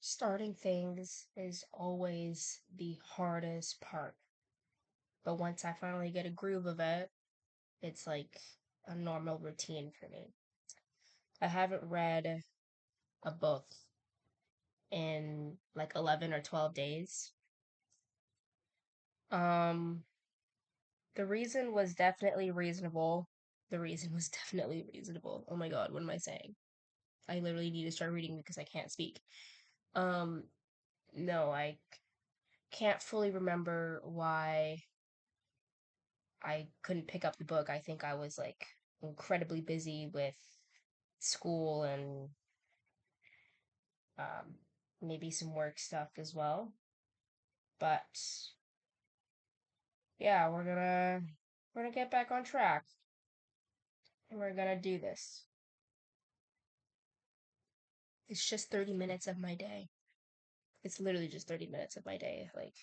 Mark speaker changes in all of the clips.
Speaker 1: Starting things is always the hardest part. But once I finally get a groove of it, it's like a normal routine for me. I haven't read a book in like 11 or 12 days. Um, the reason was definitely reasonable. The reason was definitely reasonable. Oh my God, what am I saying? I literally need to start reading because I can't speak. Um, no, I can't fully remember why I couldn't pick up the book. I think I was like incredibly busy with school and um, maybe some work stuff as well. But yeah, we're gonna get back on track and we're gonna do this. It's just 30 minutes of my day. It's literally just 30 minutes of my day. Like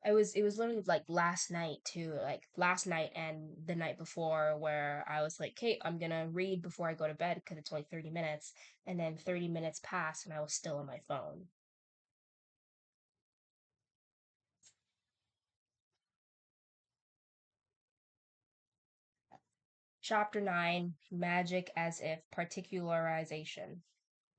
Speaker 1: it was literally like last night too, like last night and the night before where I was like, "Kate, I'm gonna read before I go to bed because it's only 30 minutes." And then 30 minutes passed and I was still on my phone. Chapter 9, Magic as if Particularization.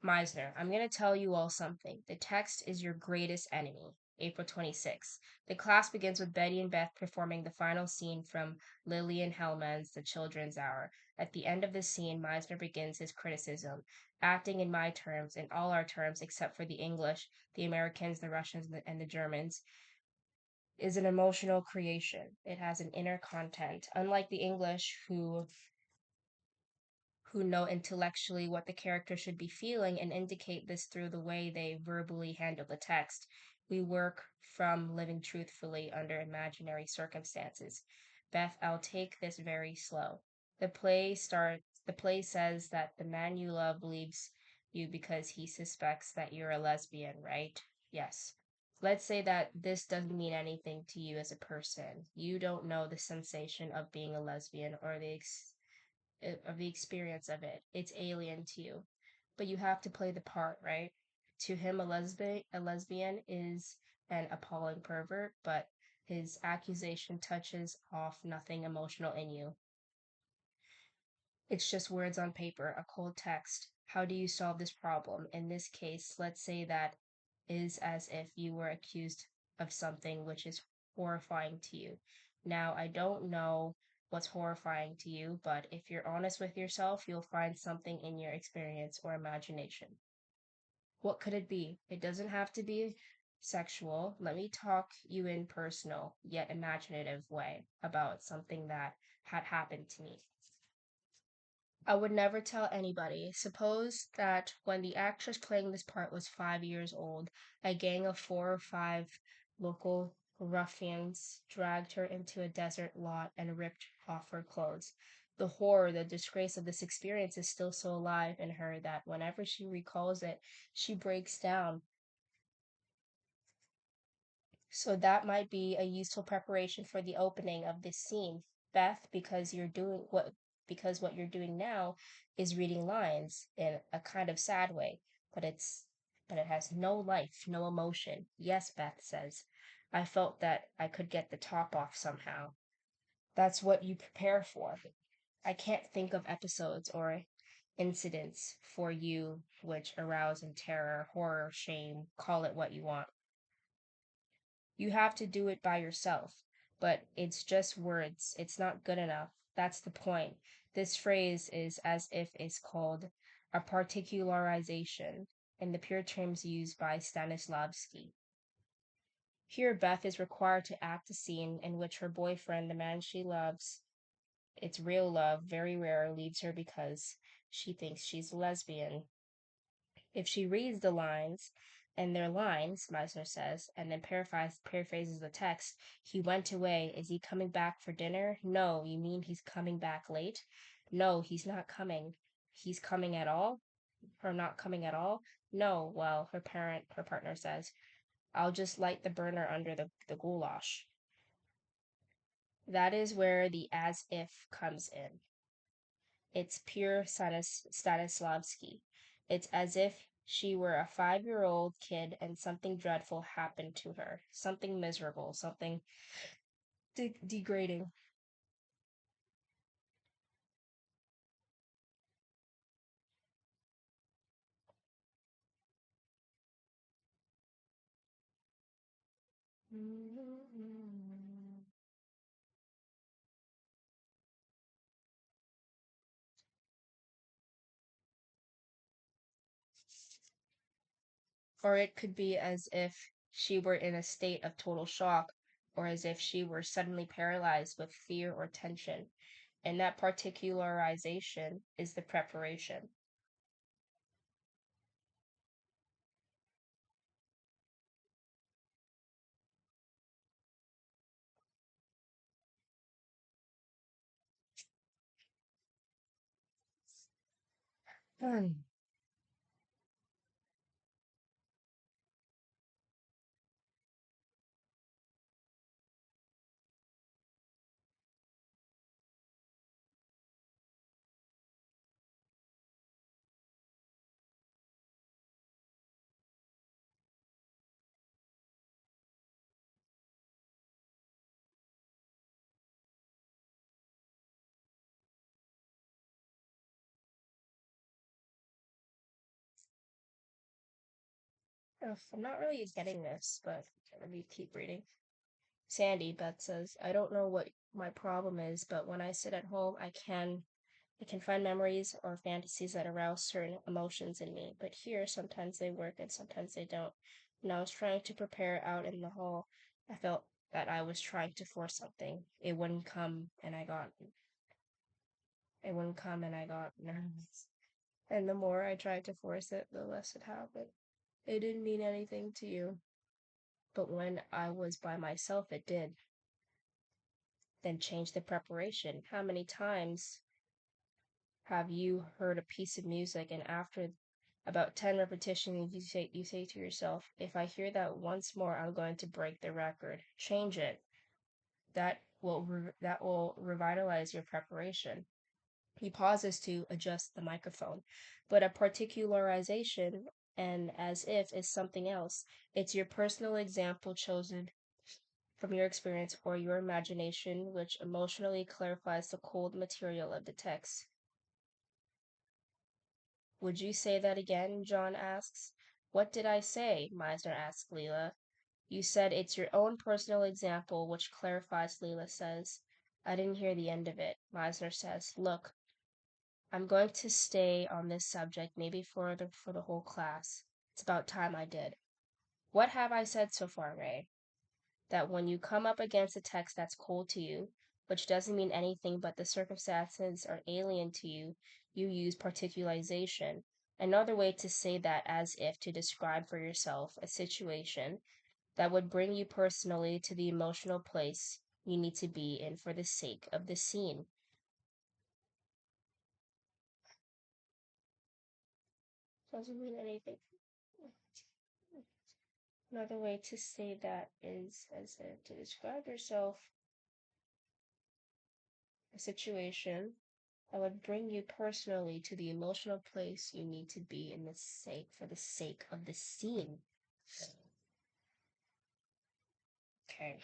Speaker 1: Meisner, I'm going to tell you all something. The text is your greatest enemy. April 26th. The class begins with Betty and Beth performing the final scene from Lillian Hellman's The Children's Hour. At the end of the scene, Meisner begins his criticism. Acting in my terms, in all our terms except for the English, the Americans, the Russians, and the Germans, is an emotional creation. It has an inner content. Unlike the English, who know intellectually what the character should be feeling and indicate this through the way they verbally handle the text. We work from living truthfully under imaginary circumstances. Beth, I'll take this very slow. The play says that the man you love leaves you because he suspects that you're a lesbian, right? Yes. Let's say that this doesn't mean anything to you as a person. You don't know the sensation of being a lesbian or the experience of it. It's alien to you, but you have to play the part, right? To him, a lesbian is an appalling pervert, but his accusation touches off nothing emotional in you. It's just words on paper, a cold text. How do you solve this problem? In this case, let's say that is as if you were accused of something which is horrifying to you. Now, I don't know what's horrifying to you, but if you're honest with yourself, you'll find something in your experience or imagination. What could it be? It doesn't have to be sexual. Let me talk you in personal, yet imaginative way about something that had happened to me. I would never tell anybody. Suppose that when the actress playing this part was 5 years old, a gang of 4 or 5 local ruffians dragged her into a desert lot and ripped off her clothes. The horror, the disgrace of this experience is still so alive in her that whenever she recalls it, she breaks down. So that might be a useful preparation for the opening of this scene. Beth, because what you're doing now is reading lines in a kind of sad way, but it has no life, no emotion. Yes, Beth says. I felt that I could get the top off somehow. That's what you prepare for. I can't think of episodes or incidents for you which arouse in terror, horror, shame, call it what you want. You have to do it by yourself, but it's just words. It's not good enough. That's the point. This phrase is as if it's called a particularization in the pure terms used by Stanislavski. Here, Beth is required to act a scene in which her boyfriend, the man she loves, it's real love, very rare, leaves her because she thinks she's a lesbian. If she reads the lines, and they're lines, Meisner says, and then paraphrases the text, he went away. Is he coming back for dinner? No, you mean he's coming back late? No, he's not coming. He's coming at all? Or not coming at all? No, well, her partner says, I'll just light the burner under the goulash. That is where the as if comes in. It's pure Stanislavski. It's as if she were a 5-year old kid and something dreadful happened to her. Something miserable, something degrading. Or it could be as if she were in a state of total shock, or as if she were suddenly paralyzed with fear or tension. And that particularization is the preparation. Hmm. Ugh, I'm not really getting this, but let me keep reading. Sandy, Beth says, I don't know what my problem is, but when I sit at home, I can find memories or fantasies that arouse certain emotions in me. But here, sometimes they work and sometimes they don't. When I was trying to prepare out in the hall, I felt that I was trying to force something. It wouldn't come and I got nervous. And the more I tried to force it, the less it happened. It didn't mean anything to you. But when I was by myself, it did. Then change the preparation. How many times have you heard a piece of music and after about 10 repetitions you say to yourself, if I hear that once more, I'm going to break the record. Change it. That will revitalize your preparation. He pauses to adjust the microphone, but a particularization and as if is something else. It's your personal example chosen from your experience or your imagination, which emotionally clarifies the cold material of the text. Would you say that again? John asks. What did I say? Meisner asks Leela. You said it's your own personal example, which clarifies, Leela says. I didn't hear the end of it. Meisner says, Look, I'm going to stay on this subject maybe for the whole class. It's about time I did. What have I said so far, Ray? That when you come up against a text that's cold to you, which doesn't mean anything but the circumstances are alien to you, you use particularization. Another way to say that as if to describe for yourself a situation that would bring you personally to the emotional place you need to be in for the sake of the scene. Doesn't mean anything. Another way to say that is as if to describe yourself a situation that would bring you personally to the emotional place you need to be in the sake for the sake of the scene. Okay.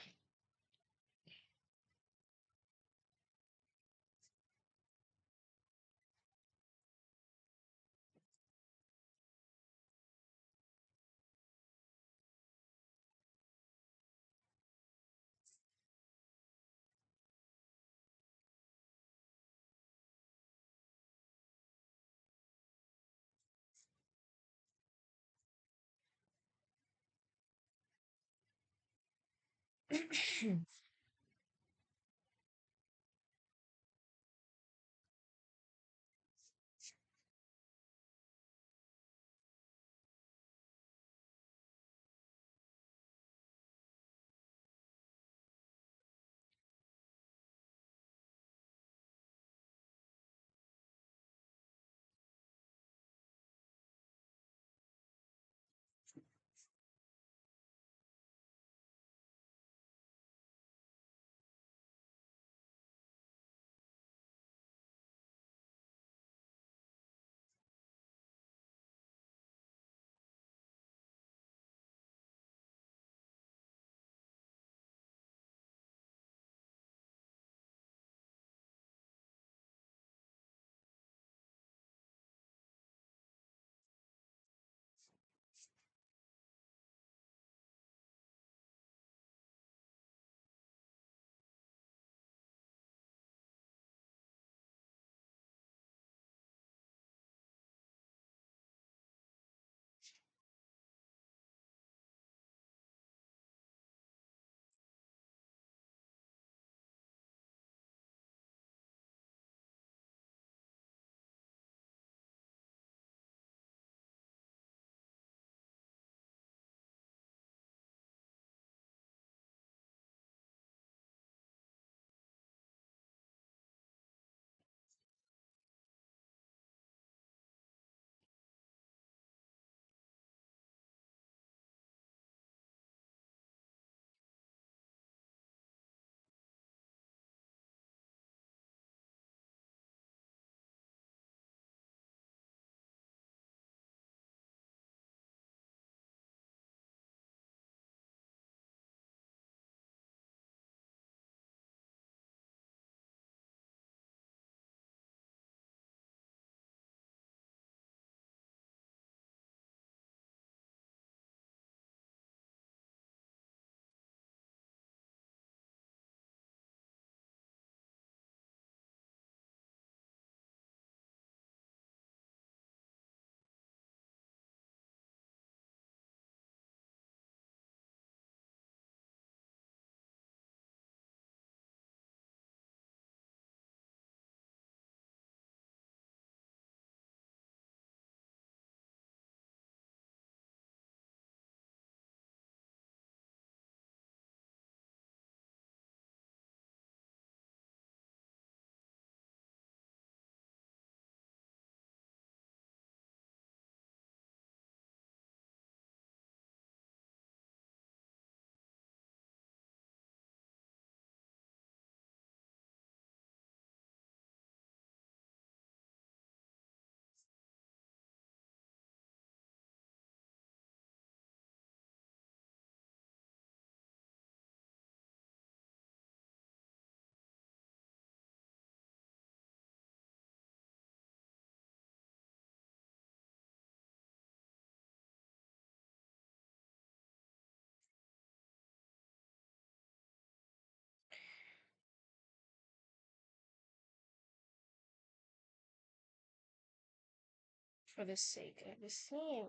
Speaker 1: for the sake of the scene.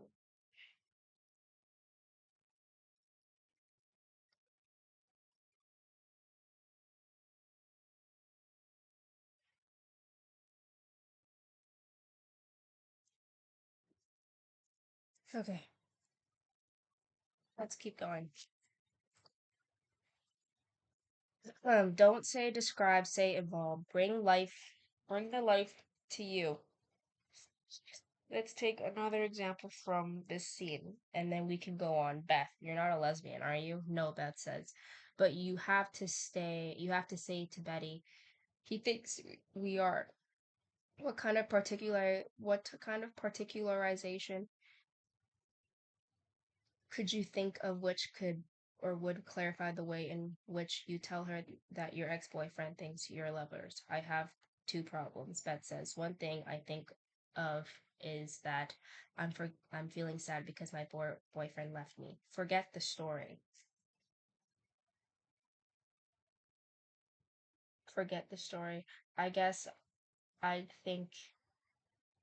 Speaker 1: Okay, let's keep going. Don't say describe, say evolve. Bring the life to you. Let's take another example from this scene, and then we can go on. Beth, you're not a lesbian, are you? No, Beth says. But you have to say to Betty, he thinks we are. What kind of particularization could you think of which could or would clarify the way in which you tell her that your ex-boyfriend thinks you're lovers? I have two problems, Beth says. One thing I think of is that I'm feeling sad because my boyfriend left me. Forget the story. Forget the story. I guess I'd think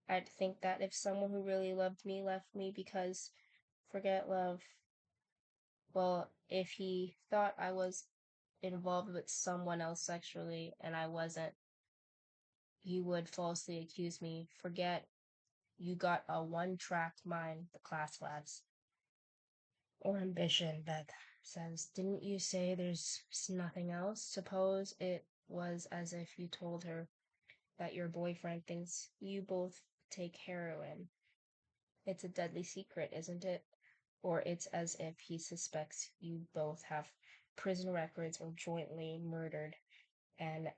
Speaker 1: I'd think that if someone who really loved me left me because forget love, well, if he thought I was involved with someone else sexually and I wasn't, he would falsely accuse me. Forget you got a one-track mind, the class laughs. Or ambition, Beth says. Didn't you say there's nothing else? Suppose it was as if you told her that your boyfriend thinks you both take heroin. It's a deadly secret, isn't it? Or it's as if he suspects you both have prison records or jointly murdered an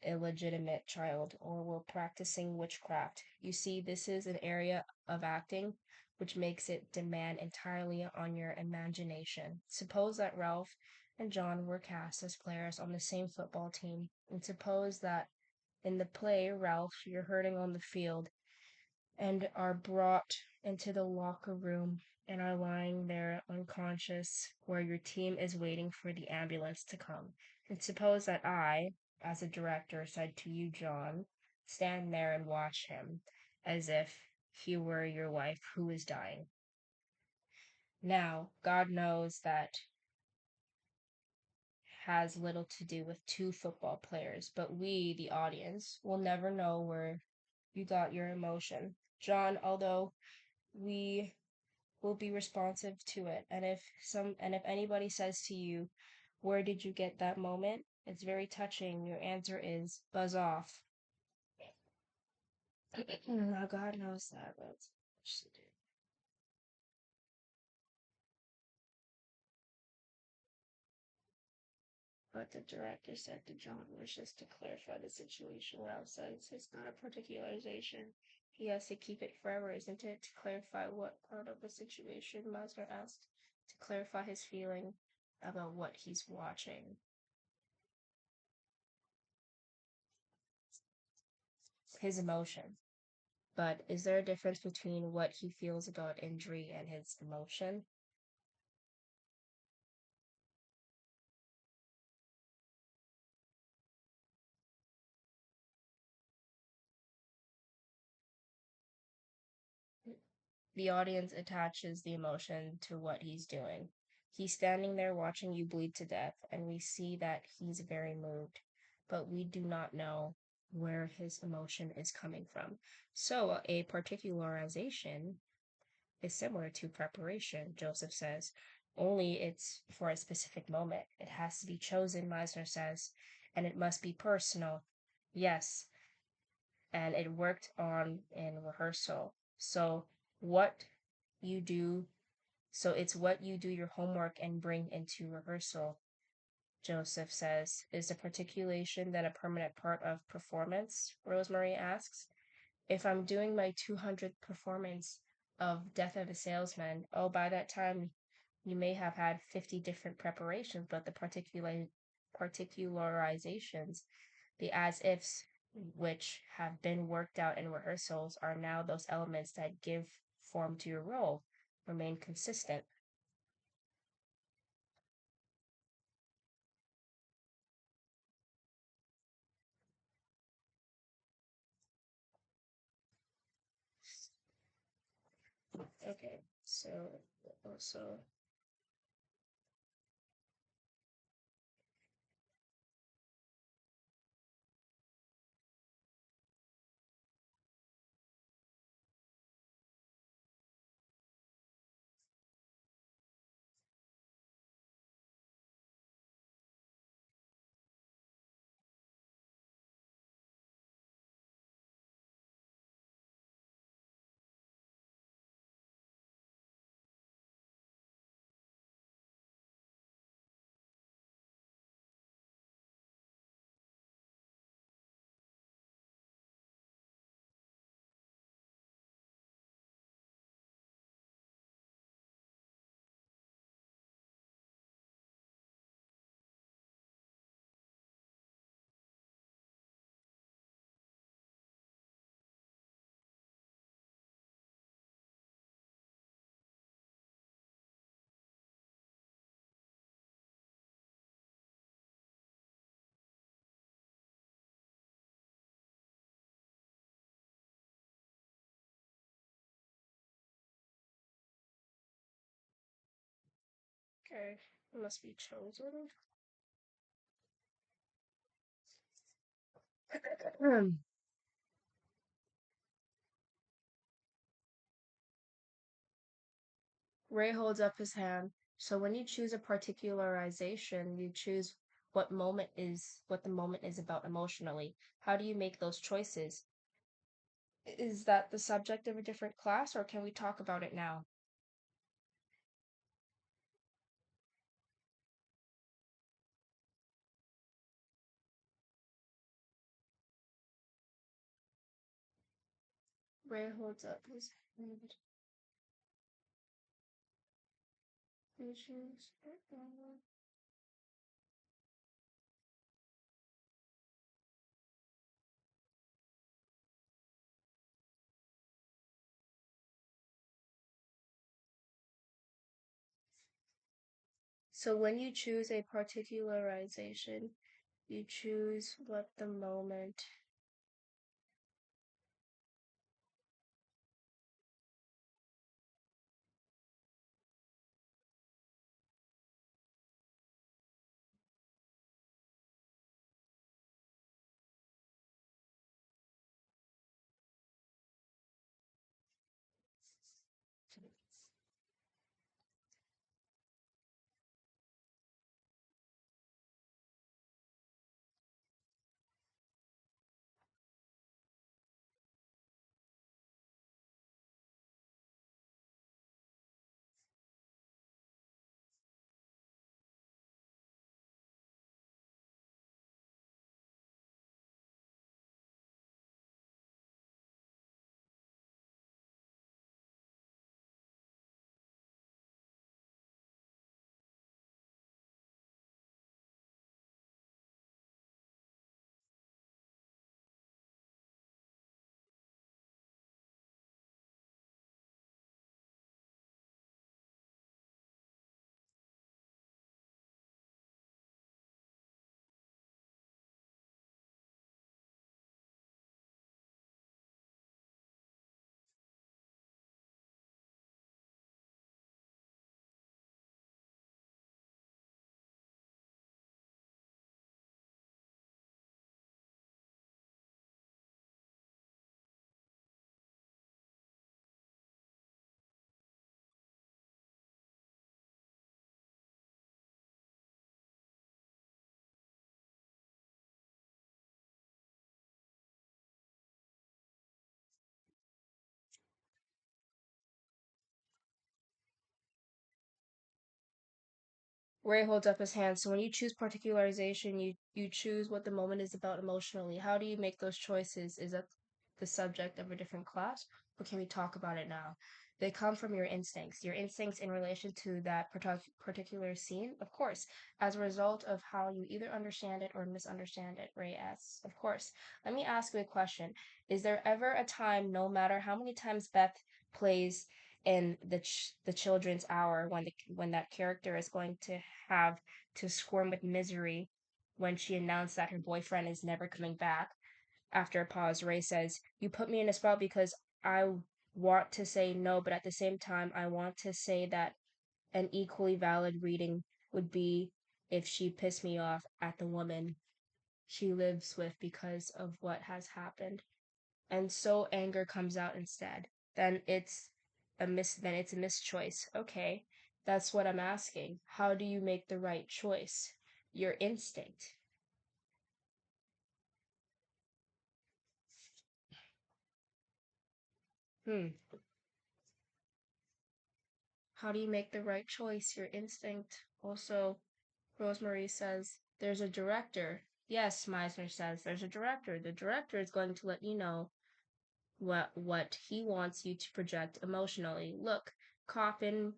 Speaker 1: illegitimate child or were practicing witchcraft. You see, this is an area of acting which makes it demand entirely on your imagination. Suppose that Ralph and John were cast as players on the same football team, and suppose that in the play, Ralph, you're hurting on the field and are brought into the locker room and are lying there unconscious where your team is waiting for the ambulance to come. And suppose that I, as a director, said to you, John, stand there and watch him as if he were your wife who is dying. Now, God knows that has little to do with two football players, but we, the audience, will never know where you got your emotion. John, although we will be responsive to it. And if anybody says to you, "Where did you get that moment?" It's very touching. Your answer is buzz off. Now God knows that, but the director said to John wishes to clarify the situation well, says it's not a particularization. He has to keep it forever, isn't it? To clarify what part of the situation, Meisner asked. To clarify his feeling about what he's watching. His emotion. But is there a difference between what he feels about injury and his emotion? The audience attaches the emotion to what he's doing. He's standing there watching you bleed to death, and we see that he's very moved, but we do not know where his emotion is coming from. So, a particularization is similar to preparation, Joseph says, only it's for a specific moment. It has to be chosen, Meisner says, and it must be personal. Yes, and it worked on in rehearsal. What you do, so it's what you do your homework and bring into rehearsal, Joseph says. Is the particulation then a permanent part of performance? Rosemary asks. If I'm doing my 200th performance of Death of a Salesman, oh, by that time you may have had 50 different preparations, but the particularizations, the as ifs, which have been worked out in rehearsals, are now those elements that give form to your role, remain consistent. Okay, so also okay, it must be chosen. Ray holds up his hand. So when you choose a particularization, you choose what the moment is about emotionally. How do you make those choices? Is that the subject of a different class, or can we talk about it now? Ray holds up his hand. You choose. So when you choose a particularization, you choose what the moment. Ray holds up his hand. So when you choose particularization, you choose what the moment is about emotionally. How do you make those choices? Is that the subject of a different class, or can we talk about it now? They come from your instincts in relation to that particular scene, of course, as a result of how you either understand it or misunderstand it. Ray asks, of course. Let me ask you a question. Is there ever a time, no matter how many times Beth plays in the children's hour, when that character is going to have to squirm with misery when she announced that her boyfriend is never coming back? After a pause, Ray says, "You put me in a spot because I want to say no, but at the same time, I want to say that an equally valid reading would be if she pissed me off at the woman she lives with because of what has happened. And so anger comes out instead. Then it's a mischoice. Okay. That's what I'm asking. How do you make the right choice? Your instinct. Hmm. How do you make the right choice? Your instinct. Also, Rosemary says there's a director. Yes, Meisner says there's a director. The director is going to let you know what he wants you to project emotionally. Look, Coffin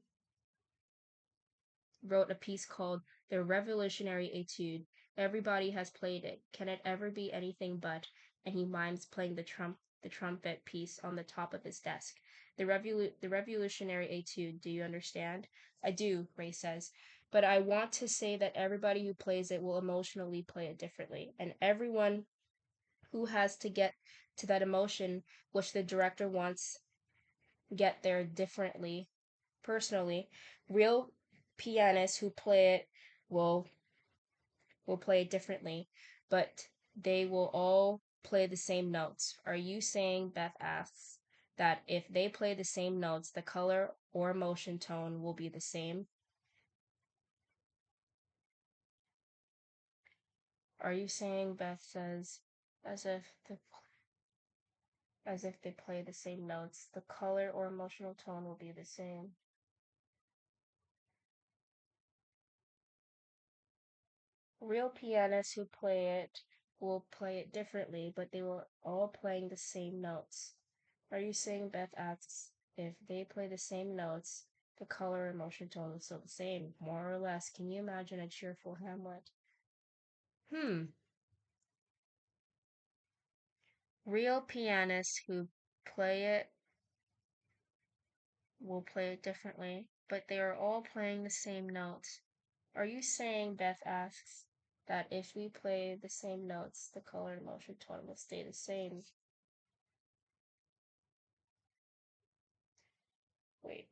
Speaker 1: wrote a piece called The Revolutionary Etude. Everybody has played it. Can it ever be anything but? And he mimes playing the trumpet piece on the top of his desk. The Revolutionary Etude, do you understand? I do, Ray says. But I want to say that everybody who plays it will emotionally play it differently. And everyone who has to get to that emotion which the director wants get there differently. Personally, real pianists who play it will will play it differently, but they will all play the same notes. Are you saying, Beth asks, that if they play the same notes, the color or emotion tone will be the same? Are you saying, Beth says, as if the as if they play the same notes, the color or emotional tone will be the same? Real pianists who play it will play it differently, but they will all playing the same notes. Are you saying, Beth asks, if they play the same notes, the color and emotion tone is still the same, more or less? Can you imagine a cheerful Hamlet? Hmm. Real pianists who play it will play it differently, but they are all playing the same notes. Are you saying, Beth asks, that if we play the same notes, the color and emotion tone will stay the same? Wait.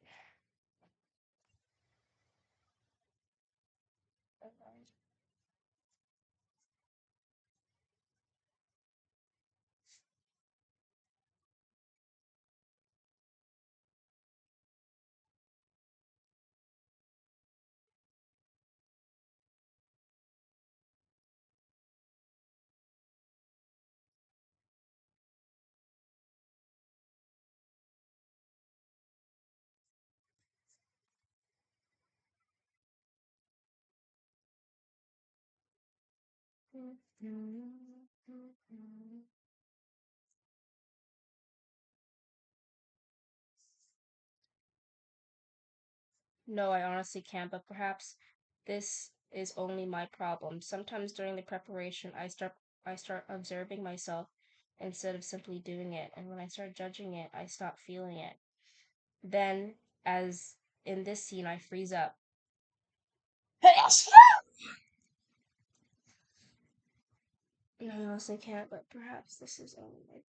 Speaker 1: No, I honestly can't, but perhaps this is only my problem. Sometimes during the preparation, I start observing myself instead of simply doing it, and when I start judging it, I stop feeling it. Then, as in this scene, I freeze up. No, I honestly can't, but perhaps this is only my.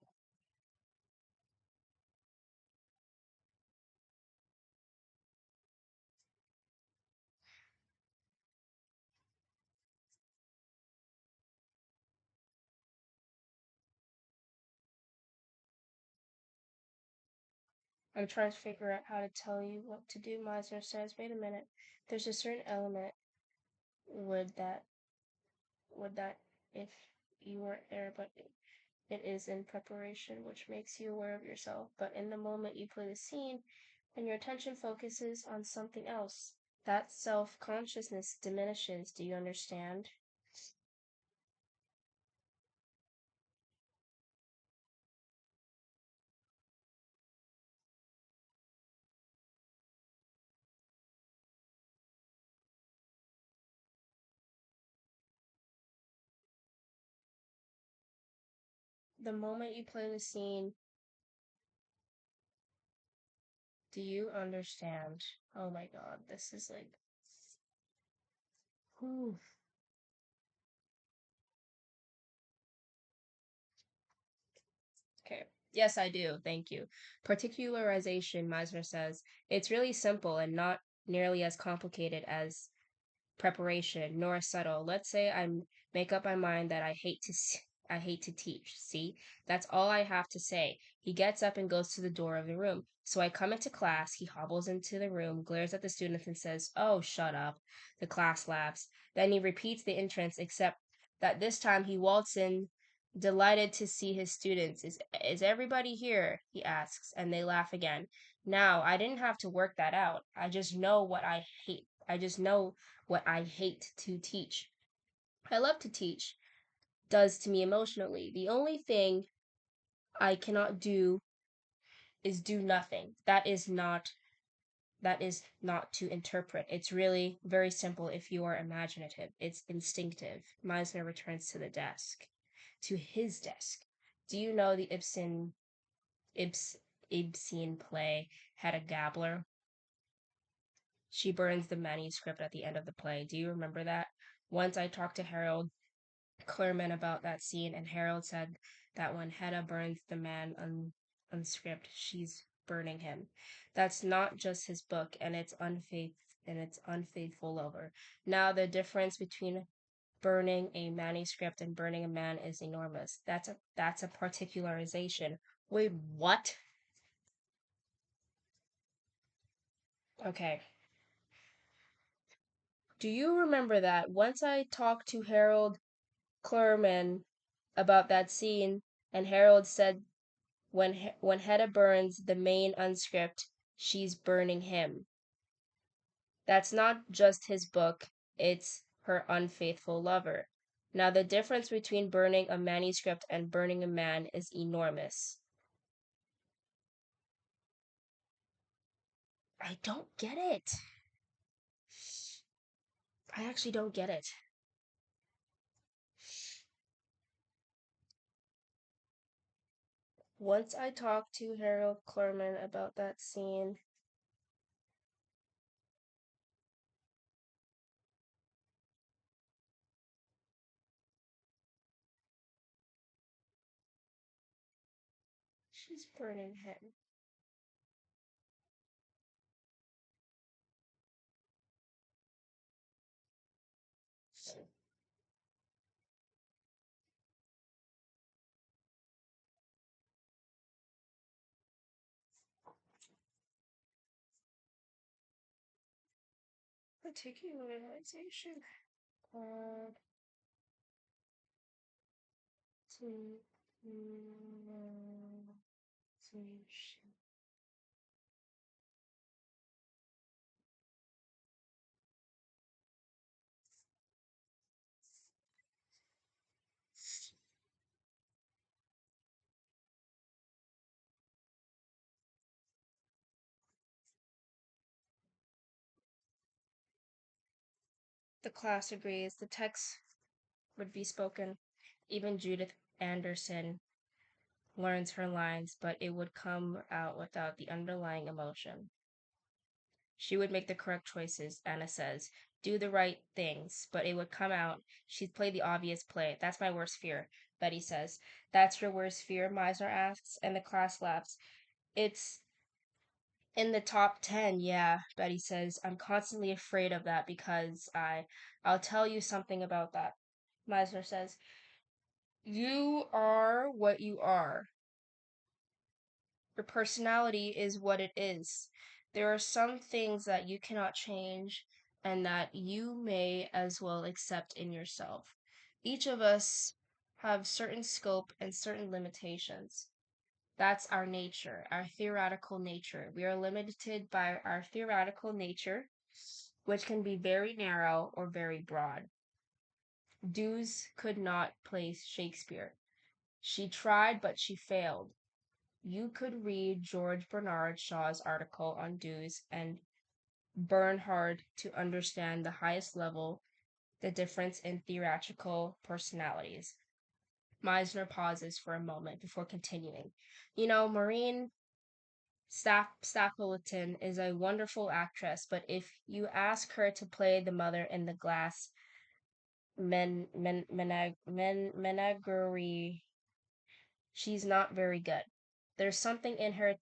Speaker 1: I'm trying to figure out how to tell you what to do. Meisner says, "Wait a minute. There's a certain element would that would that if you weren't there, but it is in preparation, which makes you aware of yourself. But in the moment you play the scene, and your attention focuses on something else, that self consciousness diminishes. Do you understand? The moment you play the scene, do you understand? Oh my god, this is like. Whew. Okay. Yes, I do. Thank you. Particularization, Meisner says, it's really simple and not nearly as complicated as preparation nor subtle. Let's say make up my mind that I hate to teach. See? That's all I have to say. He gets up and goes to the door of the room. So I come into class, he hobbles into the room, glares at the students and says, "Oh, shut up." The class laughs. Then he repeats the entrance except that this time he waltzes in delighted to see his students. Is everybody here? He asks, and they laugh again. Now, I didn't have to work that out. I just know what I hate to teach. I love to teach, does to me emotionally. The only thing I cannot do is do nothing. That is not to interpret. It's really very simple if you are imaginative. It's instinctive. Meisner returns to the desk. To his desk. Do you know the Ibs, Ibsen play Hedda Gabler? She burns the manuscript at the end of the play. Do you remember that? Once I talked to Harold Clurman about that scene, and Harold said that when Hedda burns the man unscript, she's burning him. That's not just his book and its unfaithful lover. Now the difference between burning a manuscript and burning a man is enormous. That's a particularization. Wait, what? Okay. Do you remember that once I talked to Harold Clurman about that scene, and Harold said when Hedda burns the main unscript, she's burning him. That's not just his book, it's her unfaithful lover. Now, the difference between burning a manuscript and burning a man is enormous. I don't get it. I actually don't get it. Once I talked to Harold Clurman about that scene, she's burning him. Particularization. Uh, to, the class agrees. The text would be spoken. Even Judith Anderson learns her lines, but it would come out without the underlying emotion. She would make the correct choices, Anna says, do the right things, but it would come out. She'd play the obvious play. That's my worst fear, Betty says. That's your worst fear, Meisner asks, and the class laughs. It's in the top 10, yeah, Betty says. I'm constantly afraid of that because I'll tell you something about that. Meisner says, you are what you are. Your personality is what it is. There are some things that you cannot change and that you may as well accept in yourself. Each of us have certain scope and certain limitations. That's our nature, our theoretical nature. We are limited by our theoretical nature, which can be very narrow or very broad. Dewes could not play Shakespeare. She tried, but she failed. You could read George Bernard Shaw's article on Dewes and Bernhard to understand the highest level the difference in theatrical personalities. Meisner pauses for a moment before continuing. You know, Maureen Stapleton is a wonderful actress, but if you ask her to play the mother in the Glass Menagerie, she's not very good. There's something in her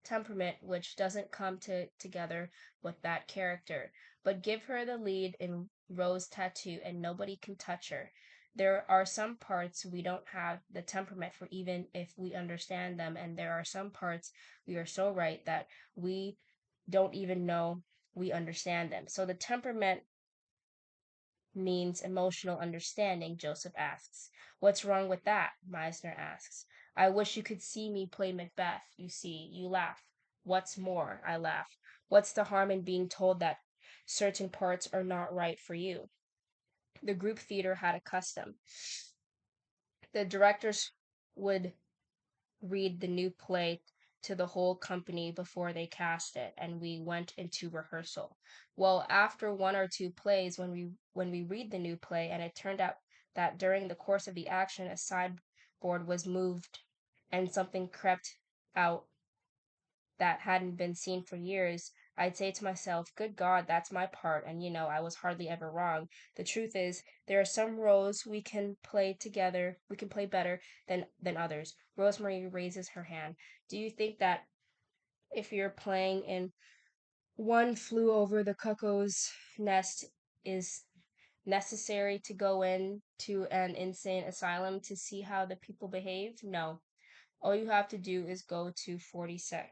Speaker 1: temperament which doesn't come together with that character. But give her the lead in Rose Tattoo and nobody can touch her. There are some parts we don't have the temperament for even if we understand them, and there are some parts we are so right that we don't even know we understand them. So the temperament means emotional understanding, Joseph asks. What's wrong with that? Meisner asks. I wish you could see me play Macbeth. You see, you laugh. What's more, I laugh. What's the harm in being told that certain parts are not right for you? The group theater had a custom. The directors would read the new play to the whole company before they cast it, and we went into rehearsal. Well, after one or two plays, when we read the new play, and it turned out that during the course of the action a sideboard was moved and something crept out that hadn't been seen for years, I'd say to myself, good God, that's my part, and I was hardly ever wrong. The truth is, there are some roles we can play together, we can play better than others. Rosemary raises her hand. Do you think that if you're playing in One Flew Over the Cuckoo's Nest is necessary to go in to an insane asylum to see how the people behave? No. All you have to do is go to 42nd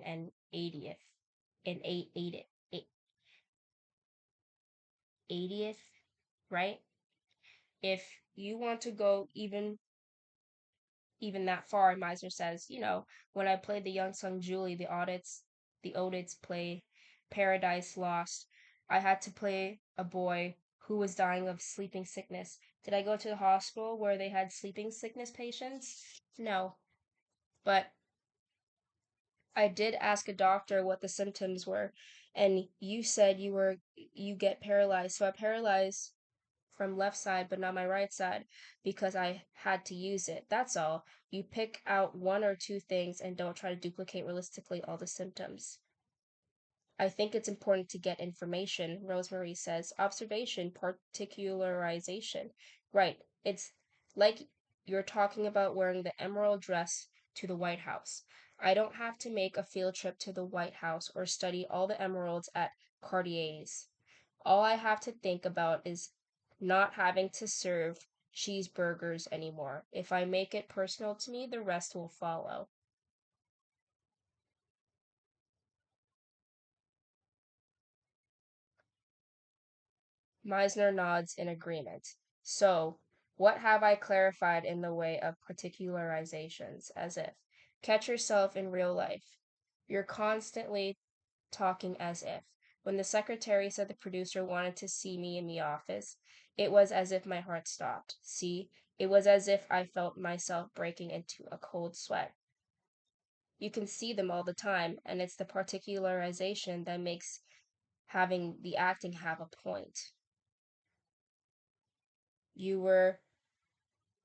Speaker 1: and 80th and 80th, right? If you want to go even that far, Meisner says, when I played the young son Julie, the Odets play Paradise Lost. I had to play a boy who was dying of sleeping sickness. Did I go to the hospital where they had sleeping sickness patients? No. But I did ask a doctor what the symptoms were, and you said you get paralyzed. So I paralyzed from left side but not my right side because I had to use it. That's all. You pick out one or two things and don't try to duplicate realistically all the symptoms. I think it's important to get information, Rosemary says. Observation, particularization. Right. It's like you're talking about wearing the emerald dress to the White House. I don't have to make a field trip to the White House or study all the emeralds at Cartier's. All I have to think about is not having to serve cheeseburgers anymore. If I make it personal to me, the rest will follow. Meisner nods in agreement. So, what have I clarified in the way of particularizations? As if. Catch yourself in real life. You're constantly talking as if. When the secretary said the producer wanted to see me in the office, it was as if my heart stopped. See, it was as if I felt myself breaking into a cold sweat. You can see them all the time, and it's the particularization that makes having the acting have a point. You were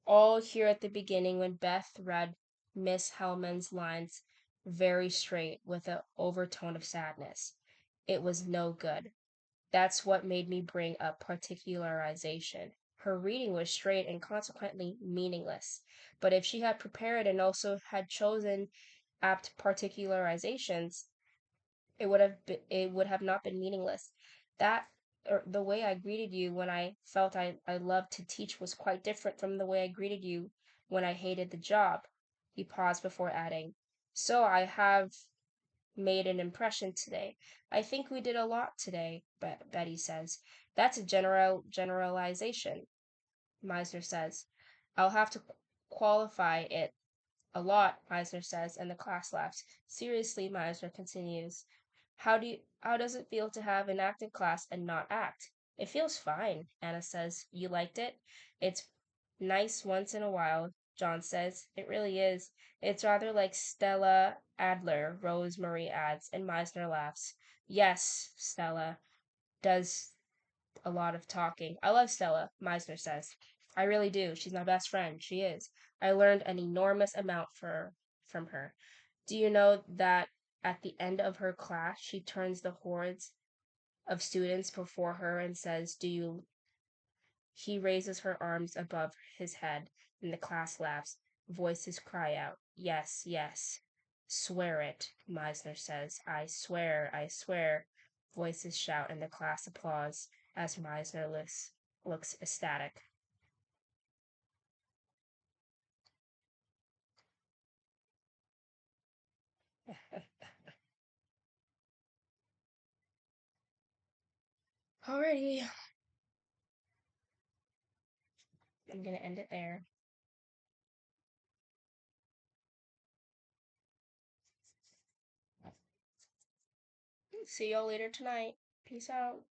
Speaker 1: all here at the beginning when Beth read Miss Hellman's lines very straight with an overtone of sadness. It was no good. That's what made me bring up particularization. Her reading was straight and consequently meaningless. But if she had prepared and also had chosen apt particularizations, it would have not been meaningless. That or the way I greeted you when I felt I loved to teach was quite different from the way I greeted you when I hated the job. He paused before adding, So I have made an impression today. I think we did a lot today, Betty says. That's a generalization, Meisner says. I'll have to qualify it a lot, Meisner says, and the class laughs. Seriously, Meisner continues. How does it feel to have an acting class and not act? It feels fine, Anna says. You liked it? It's nice once in a while, John says. It really is. It's rather like Stella Adler, Rosemary adds, and Meisner laughs. Yes, Stella does a lot of talking. I love Stella, Meisner says. I really do. She's my best friend. She is. I learned an enormous amount from her. Do you know that at the end of her class, she turns the hordes of students before her and says, Do you? He raises her arms above his head, and the class laughs. Voices cry out, Yes, yes. Swear it, Meisner says. I swear, I swear. Voices shout and the class applauds as Meisner looks ecstatic. Alrighty, I'm gonna end it there. See y'all later tonight. Peace out.